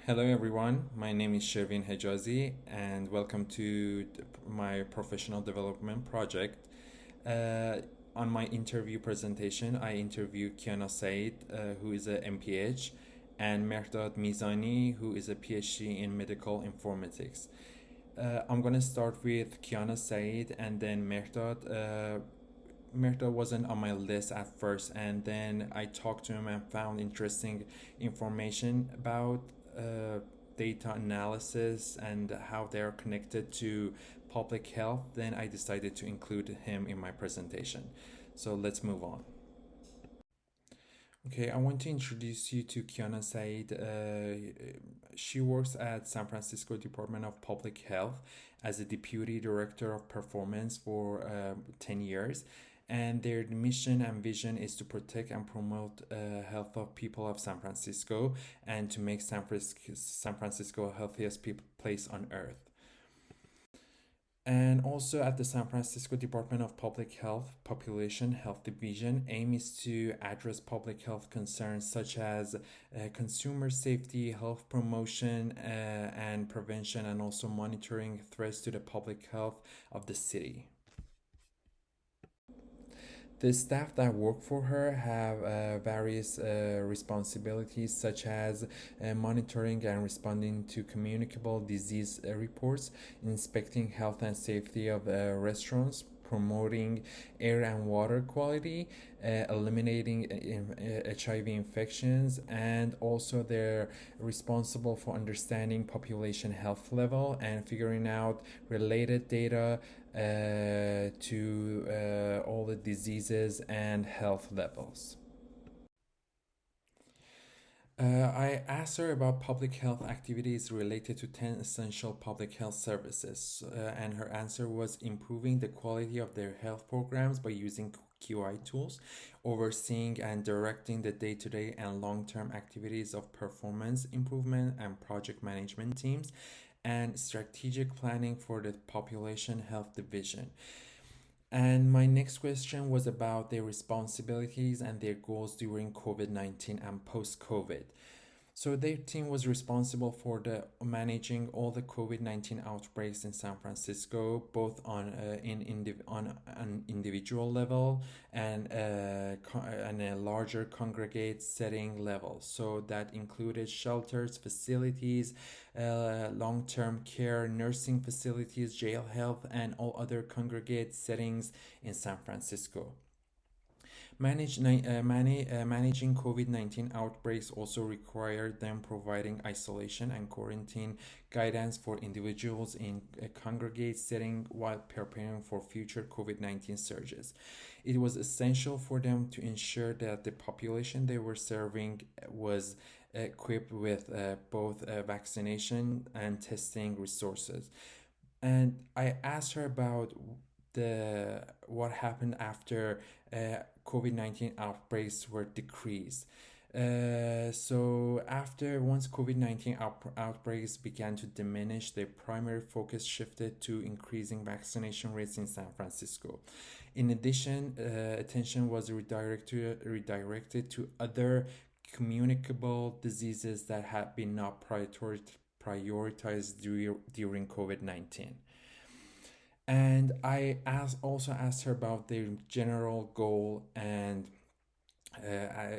Hello everyone, my name is Shervin Hejazi and welcome to my professional development project. Uh, on my interview presentation, I interviewed Kiana Said, who is a MPH, and Mehrdad Mizani, who is a PhD in medical informatics. I'm gonna start with Kiana Said and then Mehrdad. Mehrdad wasn't on my list at first, and then I talked to him and found interesting information about uh, data analysis and how they are connected to public health. Then I decided to include him in my presentation. So let's move on. Okay, I want to introduce you to Kiana Said. She works at San Francisco Department of Public Health as a Deputy Director of Performance for 10 years. And their mission and vision is to protect and promote health of people of San Francisco and to make San Francisco healthiest place on earth. And also at the San Francisco Department of Public Health Population Health Division, aim is to address public health concerns such as consumer safety, health promotion, and prevention, and also monitoring threats to the public health of the city. The staff that work for her have various responsibilities such as monitoring and responding to communicable disease reports, inspecting health and safety of restaurants, promoting air and water quality, eliminating HIV infections, and also they're responsible for understanding population health level and figuring out related data to all the diseases and health levels. I asked her about public health activities related to 10 essential public health services, and her answer was improving the quality of their health programs by using QI tools, overseeing and directing the day to day and long term activities of performance improvement and project management teams, and strategic planning for the population health division. And my next question was about their responsibilities and their goals during COVID 19 and post COVID. So their team was responsible for the managing all the COVID-19 outbreaks in San Francisco, both on an individual level and and a larger congregate setting level. So that included shelters, facilities, long-term care, nursing facilities, jail health, and all other congregate settings in San Francisco. Managing COVID 19 outbreaks also required them providing isolation and quarantine guidance for individuals in a congregate setting while preparing for future COVID 19 surges. It was essential for them to ensure that the population they were serving was equipped with both vaccination and testing resources. And I asked her about the what happened after COVID 19 outbreaks were decreased. So after once COVID 19 outbreaks began to diminish, their primary focus shifted to increasing vaccination rates in San Francisco. In addition, attention was redirected to other communicable diseases that had been not prioritized during COVID 19. And also asked her about their general goal and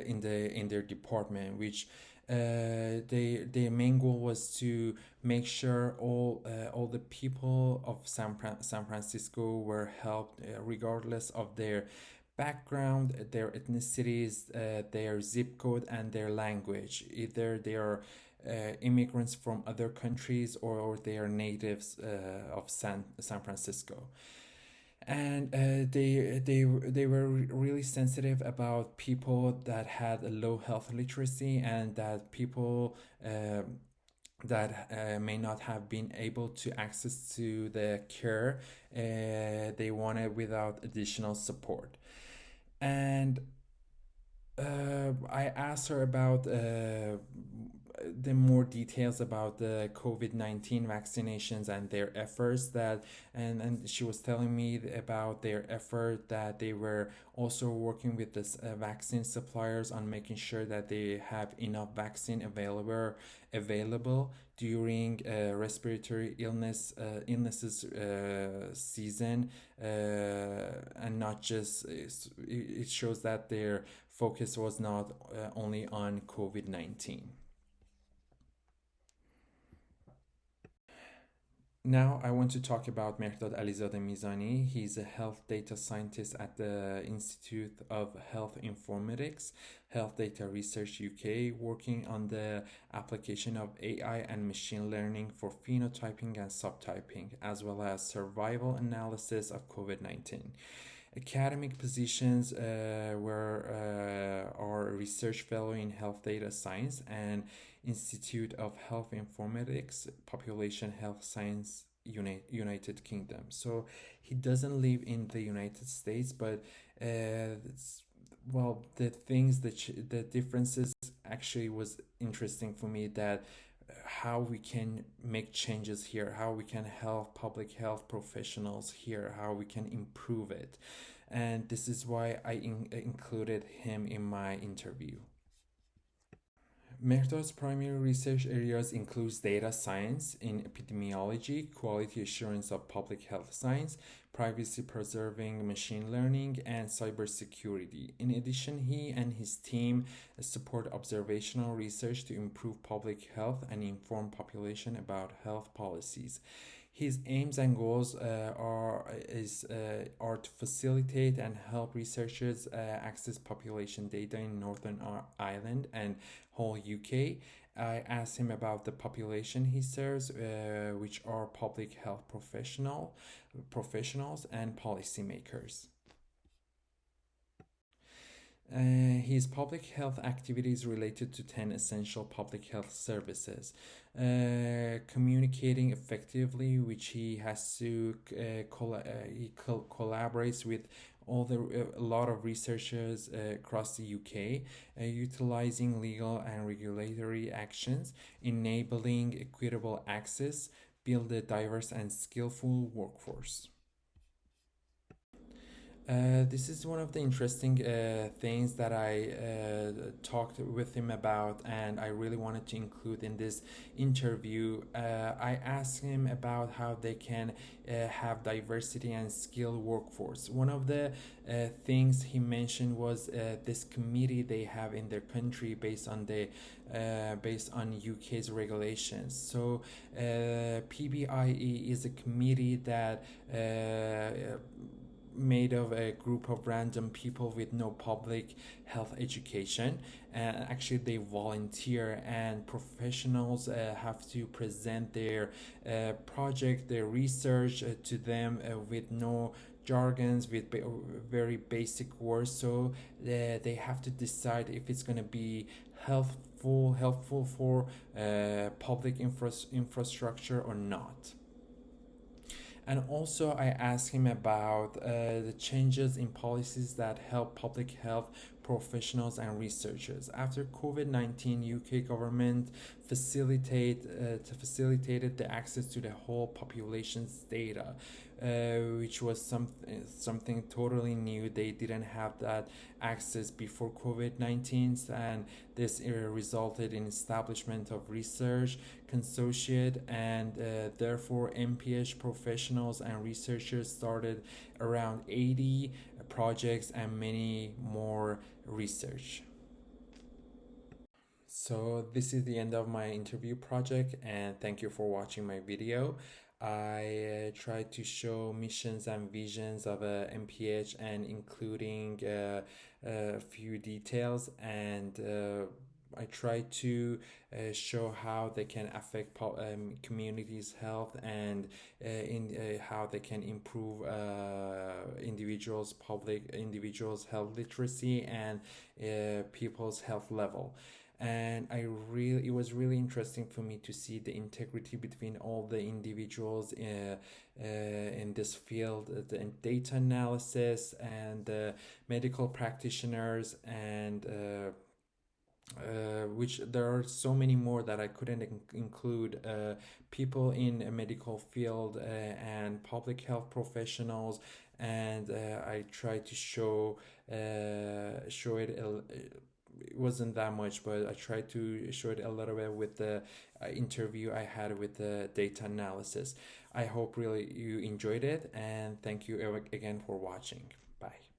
in their department, which their main goal was to make sure all the people of San Francisco were helped regardless of their background, their ethnicities, their zip code, and their language. Either they are immigrants from other countries or they are natives of San Francisco. And they were really sensitive about people that had a low health literacy and that people that may not have been able to access to the care they wanted without additional support. And I asked her about the more details about the COVID-19 vaccinations and their efforts that and she was telling me about their effort that they were also working with the vaccine suppliers on making sure that they have enough vaccine available during respiratory illnesses season, and not just it shows that their focus was not only on COVID-19. Now I want to talk about Mehrdad Alizadeh Mizani. He's a health data scientist at the Institute of Health Informatics, Health Data Research UK, working on the application of AI and machine learning for phenotyping and subtyping, as well as survival analysis of COVID-19. Academic positions are research fellow in health data science and Institute of Health Informatics, Population Health Science, United Kingdom. So he doesn't live in the United States, but well, the things the differences actually was interesting for me, that how we can make changes here, how we can help public health professionals here, how we can improve it. And this is why I included him in my interview. Mehdad's primary research areas includes data science in epidemiology, quality assurance of public health science, privacy preserving machine learning, and cybersecurity. In addition, he and his team support observational research to improve public health and inform population about health policies. His aims and goals are to facilitate and help researchers access population data in Northern Ireland and whole UK. I asked him about the population he serves, which are public health professionals and policymakers. His public health activities related to 10 essential public health services. Communicating effectively, which he has to collaborates with a lot of researchers across the UK, utilizing legal and regulatory actions, enabling equitable access, build a diverse and skillful workforce. This is one of the interesting things that I talked with him about, and I really wanted to include in this interview. I asked him about how they can have diversity and skilled workforce. One of the things he mentioned was this committee they have in their country based on UK's regulations. So PBIE is a committee that made of a group of random people with no public health education, and actually they volunteer, and professionals have to present their project, their research to them with no jargons, with very basic words. So they have to decide if it's going to be helpful for public infrastructure or not. And also, I asked him about the changes in policies that help public health professionals and researchers. After COVID-19, UK government facilitated the access to the whole population's data, which was something totally new. They didn't have that access before COVID-19, and this resulted in establishment of research consortiate, and therefore MPH professionals and researchers started around 80 projects and many more research. So this is the end of my interview project, and thank you for watching my video. I tried to show missions and visions of a MPH, and including a few details, and I try to show how they can affect communities' health, and in how they can improve individuals' health literacy and people's health level. And it was really interesting for me to see the integrity between all the individuals in this field, the data analysis and medical practitioners and which there are so many more that I couldn't include. People in a medical field and public health professionals, and I try to show it. It wasn't that much, but I tried to show it a little bit with the interview I had with the data analysis. I hope really you enjoyed it, and thank you again for watching. Bye.